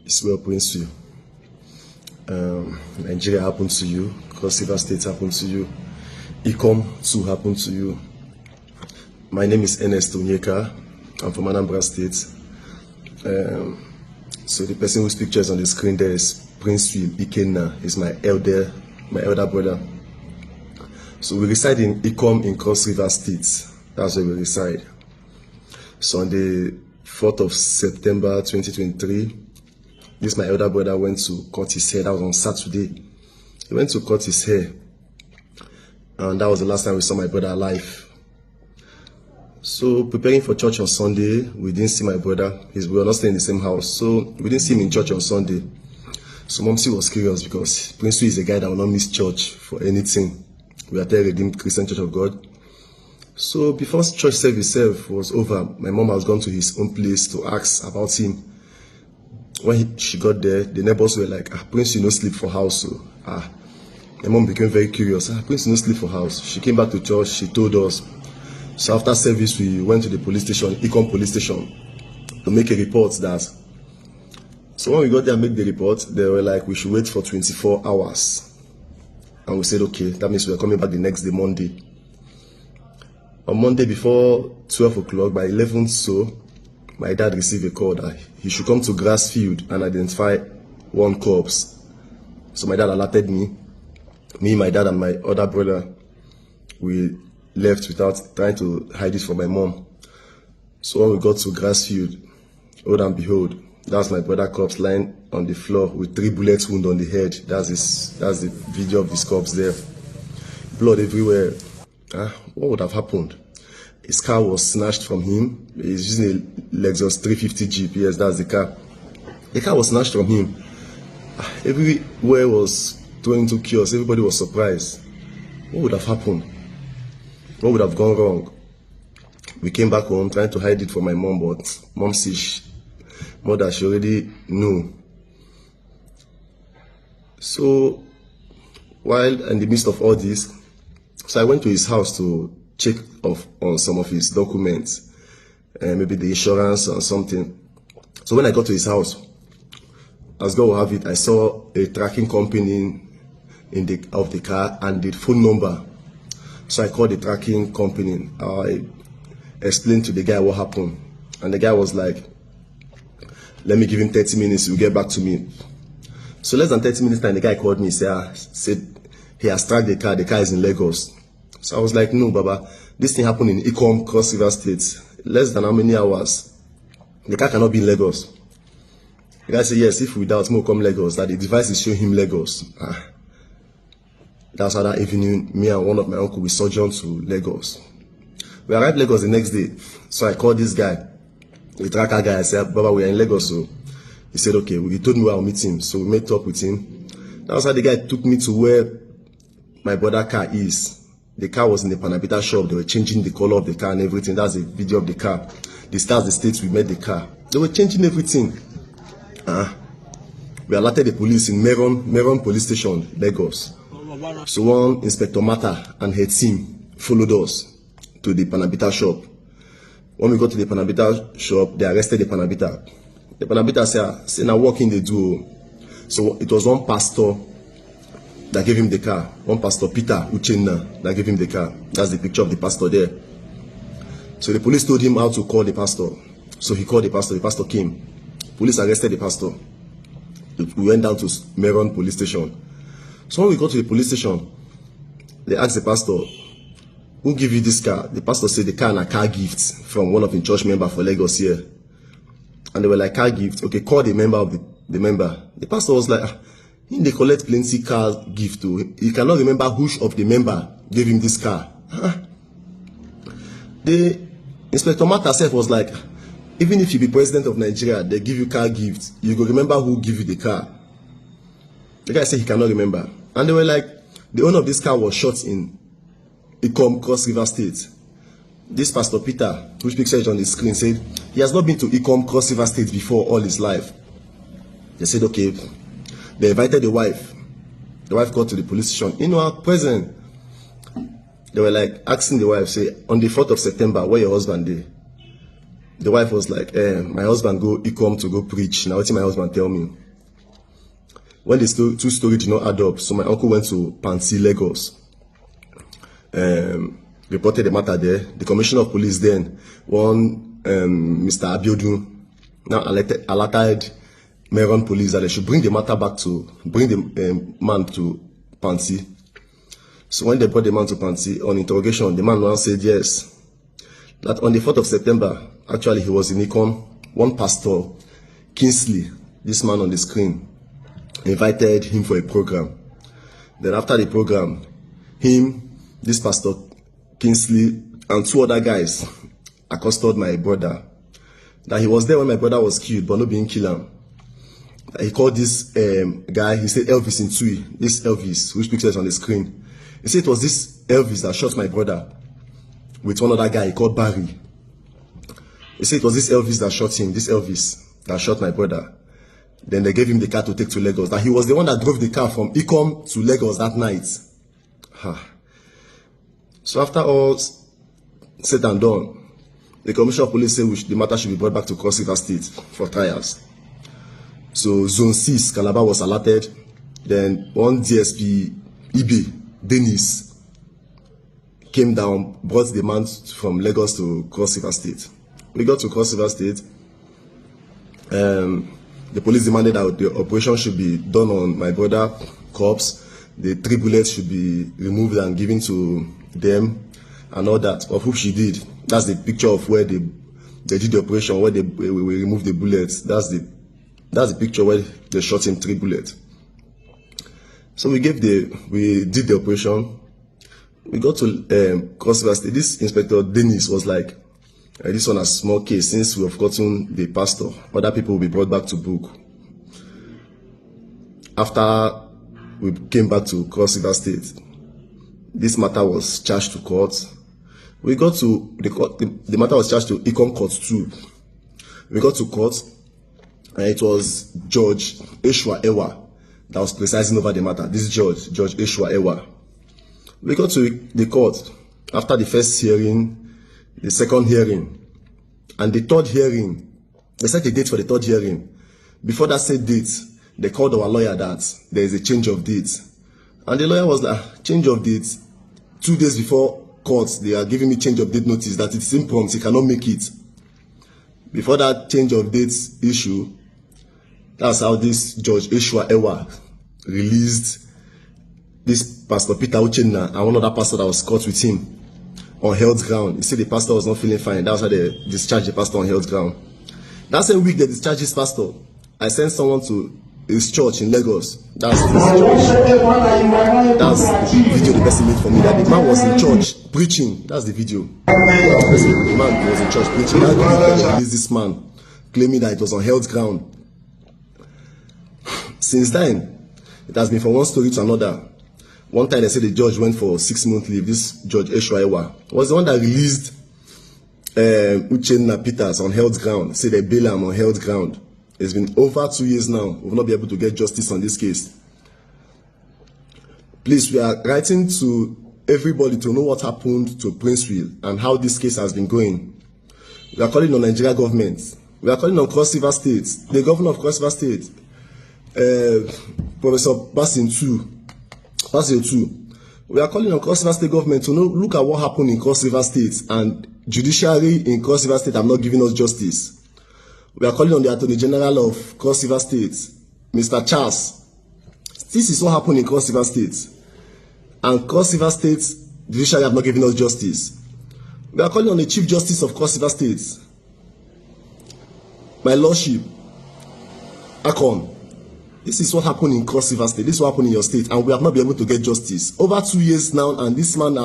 It's well, Prince to you. Nigeria happened to you. Cross River State happened to you. Ecom too happened to you. My name is Ernest Onyeka. I'm from Anambra State. So the person whose picture is on the screen there is Prince Ikenna. He's my elder brother. So we reside in Ecom in Cross River State. That's where we reside. So on the 4th of September 2023, my elder brother went to cut his hair. That was on Saturday. He went to cut his hair. And that was the last time we saw my brother alive. So preparing for church on Sunday, we didn't see my brother. We were not staying in the same house. So we didn't see him in church on Sunday. So Momsi was curious because Prince is a guy that will not miss church for anything. We are at the Redeemed Christian Church of God. So before church service was over, my mom has gone to his own place to ask about him. When she got there, the neighbors were like, Prince, you no sleep for house. So, my mom became very curious. Prince, you no sleep for house. She came back to church, she told us. So after service, we went to the police station, Ecom police station, to make a report that. So when we got there and made the report, they were like, we should wait for 24 hours. And we said, okay, that means we're coming back the next day, Monday. On Monday before 12 o'clock, by 11 so, my dad received a call that he should come to Grassfield and identify one corpse. So my dad alerted me. Me, my dad, and my other brother, we left without trying to hide it from my mom. So when we got to Grassfield, lo and behold, that's my brother corpse lying on the floor with 3 bullet wounds on the head. That's the video of this corpse there. Blood everywhere. What would have happened? His car was snatched from him. He's using a Lexus 350 Jeep. Yes, that's the car. The car was snatched from him. Everywhere was thrown into chaos. Everybody was surprised. What would have happened? What would have gone wrong? We came back home trying to hide it from my mom, but mom says, mother, she already knew. So, while in the midst of all this, so I went to his house to check on some of his documents, maybe the insurance or something. So when I got to his house, as God will have it, I saw a tracking company of the car and the phone number. So I called the tracking company. I explained to the guy what happened, and the guy was like, let me give him 30 minutes, he'll get back to me. So less than 30 minutes time, the guy called me, said he has tracked the car is in Lagos. So I was like, no, Baba, this thing happened in Ecom, Cross River State. Less than how many hours? The car cannot be in Lagos. The guy said, yes, if we doubt, we'll come Lagos, that the device is showing him Lagos. That's how that evening, me and one of my uncle, we sojourned to Lagos. We arrived Lagos the next day. So I called this guy, the tracker guy. I said, Baba, we are in Lagos. So he said, okay. He told me where I'll meet him. So we met up with him. That's how the guy took me to where my brother's car is. The car was in the Panabita shop. They were changing the color of the car and everything. That's the video of the car. The stars, the states we met the car. They were changing everything. We alerted the police in Meron Police Station, Lagos. So one Inspector Mata and her team followed us to the Panabita shop. When we got to the Panabita shop, they arrested the Panabita. The Panabita said, now what can they do? So it was one pastor that gave him the car. One pastor, Peter Uchenna, that gave him the car. That's the picture of the pastor there. So the police told him how to call the pastor. So he called the pastor came. Police arrested the pastor. We went down to Meron Police Station. So when we got to the police station, they asked the pastor, who gave you this car? The pastor said the car and a car gift from one of the church members for Lagos here. And they were like, car gift. Okay, call the member of the member. The pastor was like, they collect plenty car gift too. He cannot remember which of the member gave him this car. The Inspector Mark herself was like, even if you be president of Nigeria, they give you car gift, you go remember who give you the car. The guy said he cannot remember. And they were like, the owner of this car was shot in Ecom, Cross River State. This Pastor Peter, which picture is on the screen, said he has not been to Ecom, Cross River State before all his life. They said, okay. They invited the wife. The wife got to the police station. In our present, they were like asking the wife, say, on the 4th of September, where your husband did? the wife was like, my husband he come to go preach. Now what my husband tell me? When the two stories did not add up, so my uncle went to Pansi, Lagos. Reported the matter there. The commissioner of police then, Mr. Abiodun, now alerted Meron police that they should bring the matter back bring the man to Pansi. So when they brought the man to Pansi, on interrogation, the man now said yes. That on the 4th of September, actually he was in Ikon, one pastor, Kingsley, this man on the screen, invited him for a program. Then after the program, this pastor, Kingsley, and 2 other guys accosted my brother. That he was there when my brother was killed, but not being killed. He called this guy, he said Elvis in Tui, this Elvis, which picture is on the screen. He said it was this Elvis that shot my brother with one other guy he called Barry. He said it was this Elvis that shot him, this Elvis that shot my brother. Then they gave him the car to take to Lagos. That he was the one that drove the car from Ikom to Lagos that night. So after all said and done, the commissioner of police said the matter should be brought back to Cross River State for trials. So Zone 6, Calabar was alerted. Then one DSP, Ibe, Dennis, came down, brought the man from Lagos to Cross River State. We got to Cross River State. The police demanded that the operation should be done on my brother corpse. The 3 bullets should be removed and given to them and all that, of which she did. That's the picture of where they did the operation, where we removed the bullets. That's the picture where they shot him 3 bullets. So we did the operation. We got to Cross River State. This Inspector Dennis was like, this one a small case, since we have gotten the pastor, other people will be brought back to book. After we came back to Cross River State, this matter was charged to court. We got to the court, the matter was charged to Ikon Court 2. We got to court, and it was Judge Eshua Ewa that was presiding over the matter. This Judge Eshua Ewa. We got to the court after the first hearing, the second hearing, and the third hearing. They set a date for the third hearing. Before that set date, they called our lawyer that there is a change of date. And the lawyer was like, change of date? 2 days before court, they are giving me change of date notice that it's impromptu, he cannot make it. Before that change of date issue, that's how this Judge Eshua Ewa released this Pastor Peter Uchenna and one other pastor that was caught with him on health ground. He said the pastor was not feeling fine. That's why they discharged the pastor on health ground. That same week they discharged this pastor, I sent someone to his church in Lagos. That's the video the person made for me. That the man was in church preaching. That's the video. The man was in church preaching. That's the video that released this man, claiming that it was on health ground. Since then, it has been from one story to another. One time they said the judge went for 6-month leave. This Judge Eshua Ewa was the one that released Uchenna Peters on health ground. Said they bail him on health ground. It's been over 2 years now. We've not been able to get justice on this case. Please, we are writing to everybody to know what happened to Princeville and how this case has been going. We are calling on Nigeria government. We are calling on Cross River State, the governor of Cross River State, Professor Basil too. We are calling on Cross River State government to look at what happened in Cross River State, and judiciary in Cross River State are not giving us justice. We are calling on the Attorney General of Cross River State, Mr. Charles. This is what happened in Cross River State, and Cross River State judiciary have not given us justice. We are calling on the Chief Justice of Cross River State, my Lordship Akon. This is what happened in Cross River State. This is what happened in your state, and we have not been able to get justice. Over 2 years now, and this man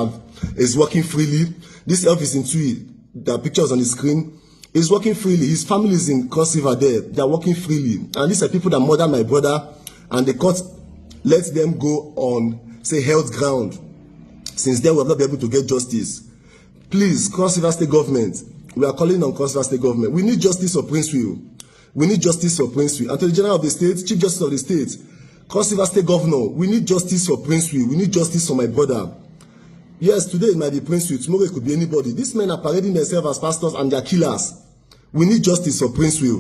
is working freely. This Elvis in Tui, the pictures on the screen, is working freely. His family is in Cross River there. They are working freely. And these are people that murdered my brother, and the court let them go on, say, health ground. Since then, we have not been able to get justice. Please, Cross River State government, we are calling on Cross River State government. We need justice for Princeville. We need justice for Princeville. Attorney General of the state, Chief Justice of the state, Cross River State Governor, we need justice for Princeville. We need justice for my brother. Yes, today it might be Princeville. Tomorrow it could be anybody. These men are parading themselves as pastors and they are killers. We need justice for Prince Will.